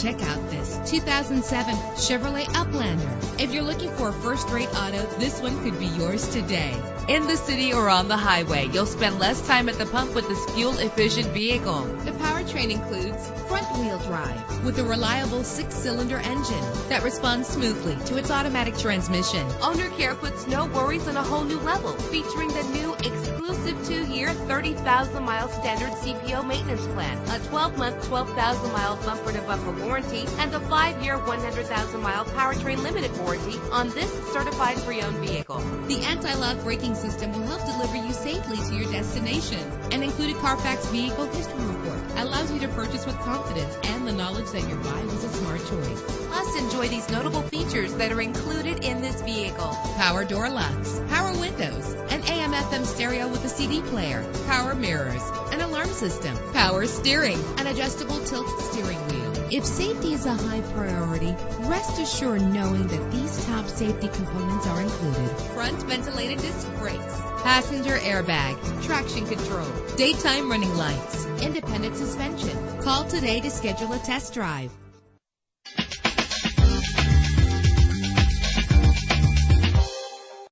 Check out this 2007 Chevrolet Uplander. If you're looking for a first-rate auto, this one could be yours today. In the city or on the highway, you'll spend less time at the pump with this fuel-efficient vehicle. The powertrain includes front-wheel drive with a reliable 6-cylinder engine that responds smoothly to its automatic transmission. Owner care puts no worries on a whole new level, featuring the new exclusive 2-year, 30,000-mile standard CPO maintenance plan, a 12-month, 12,000-mile bumper-to-bumper warranty, and a 5-year, 100,000-mile powertrain limited warranty on this certified pre-owned vehicle. The anti-lock braking system will help deliver you safely to your destination. An included Carfax Vehicle History Report allows you to purchase with confidence and the knowledge that your buy was a smart choice. Plus, enjoy these notable features that are included in this vehicle: power door locks, power windows, an AM/FM stereo with a CD player, power mirrors, an alarm system, power steering, an adjustable tilt steering wheel. If safety is a high priority, rest assured knowing that these top safety components are included: front ventilated disc brakes, passenger airbag, traction control, daytime running lights, independent suspension. Call today to schedule a test drive.